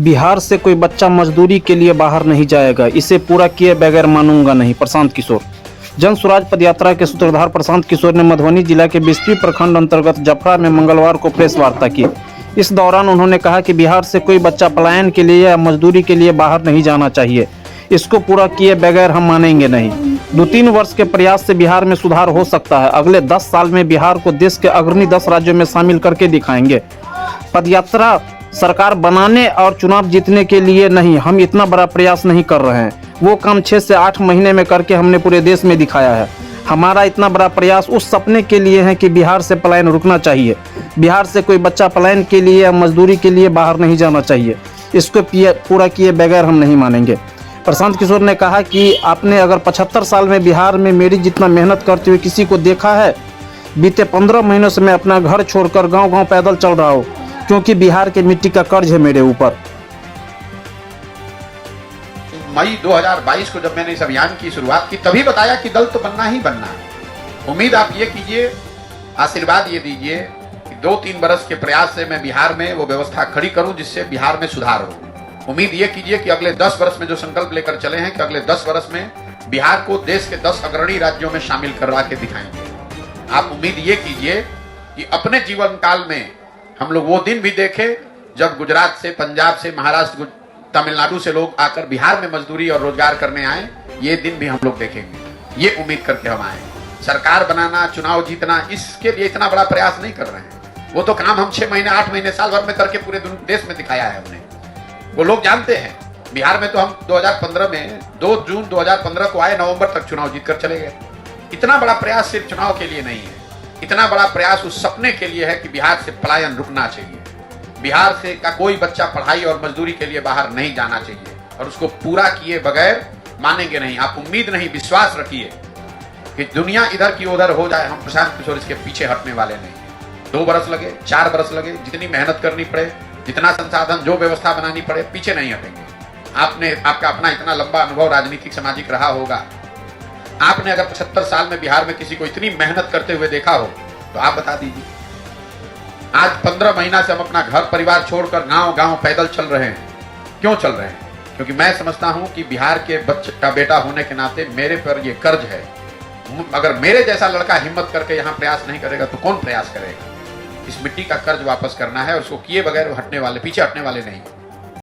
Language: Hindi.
बिहार से कोई बच्चा मजदूरी के लिए बाहर नहीं जाएगा, इसे पूरा किए बगैर मानूंगा नहीं। प्रशांत किशोर। जन स्वराज पदयात्रा के सूत्रधार प्रशांत किशोर ने मधुबनी जिला के बिस्फी प्रखंड अंतर्गत जफरा में मंगलवार को प्रेस वार्ता की। इस दौरान उन्होंने कहा कि बिहार से कोई बच्चा पलायन के लिए या मजदूरी के लिए बाहर नहीं जाना चाहिए, इसको पूरा किए बगैर हम मानेंगे नहीं। 2-3 वर्ष के प्रयास से बिहार में सुधार हो सकता है। अगले 10 साल में बिहार को देश के अग्रणी 10 राज्यों में शामिल करके दिखाएंगे। पदयात्रा सरकार बनाने और चुनाव जीतने के लिए नहीं, हम इतना बड़ा प्रयास नहीं कर रहे हैं। वो काम 6 से 8 महीने में करके हमने पूरे देश में दिखाया है। हमारा इतना बड़ा प्रयास उस सपने के लिए है कि बिहार से पलायन रुकना चाहिए। बिहार से कोई बच्चा पलायन के लिए या मजदूरी के लिए बाहर नहीं जाना चाहिए, इसको पूरा किए बगैर हम नहीं मानेंगे। प्रशांत किशोर ने कहा कि आपने अगर 75 साल में बिहार में मेरी जितना मेहनत करते हुए किसी को देखा है? बीते 15 महीनों से मैं अपना घर छोड़कर गांव-गांव पैदल चल रहा हूँ, क्योंकि बिहार के मिट्टी का कर्ज है मेरे ऊपर। मई 2022 को जब मैंने इस अभियान की शुरुआत की, तभी बताया कि दल तो बनना ही बनना है। उम्मीद आप ये कीजिए, आशीर्वाद ये दीजिए कि 2-3 बरस के प्रयास से मैं बिहार में वो व्यवस्था खड़ी करूं जिससे बिहार में सुधार हो। उम्मीद ये कीजिए कि अगले 10 वर्ष में जो संकल्प लेकर चले हैं कि अगले 10 वर्ष में बिहार को देश के 10 अग्रणी राज्यों में शामिल करवा के दिखाएंगे। आप उम्मीद ये कीजिए कि अपने जीवन काल में हम लोग वो दिन भी देखें जब गुजरात से, पंजाब से, महाराष्ट्र, तमिलनाडु से लोग आकर बिहार में मजदूरी और रोजगार करने आए। ये दिन भी हम लोग देखेंगे, ये उम्मीद करके हम आए। सरकार बनाना, चुनाव जीतना, इसके लिए इतना बड़ा प्रयास नहीं कर रहे हैं। वो तो काम हम 6 महीने, 8 महीने, साल भर में करके पूरे देश में दिखाया है हमने। वो लोग जानते हैं। बिहार में तो हम 2015 में 2 जून 2015 को आए, नवंबर तक चुनाव जीत कर चले गए। इतना बड़ा प्रयास सिर्फ चुनाव के लिए नहीं है, इतना बड़ा प्रयास उस सपने के लिए है कि बिहार से पलायन रुकना चाहिए। बिहार से का कोई बच्चा पढ़ाई और मजदूरी के लिए बाहर नहीं जाना चाहिए, और उसको पूरा किए बगैर मानेंगे नहीं। आप उम्मीद नहीं, विश्वास रखिए कि दुनिया इधर की उधर हो जाए, हम प्रशांत किशोर इसके पीछे हटने वाले नहीं। 2 बरस लगे, 4 बरस लगे, जितनी मेहनत करनी पड़े, जितना संसाधन, जो व्यवस्था बनानी पड़े, पीछे नहीं हटेंगे। आपका अपना इतना लंबा अनुभव राजनीतिक सामाजिक रहा होगा। आपने अगर 75 साल में बिहार में किसी को इतनी मेहनत करते हुए देखा हो तो आप बता दीजिए। आज 15 महीना से हम अपना घर परिवार छोड़कर गांव-गांव पैदल चल रहे हैं। क्यों चल रहे हैं? क्योंकि मैं समझता हूं कि बिहार के बच्चे का बेटा होने के नाते मेरे पर ये कर्ज है। अगर मेरे जैसा लड़का हिम्मत करके यहाँ प्रयास नहीं करेगा तो कौन प्रयास करेगा? इस मिट्टी का कर्ज वापस करना है, और उसको किए बगैर पीछे हटने वाले नहीं।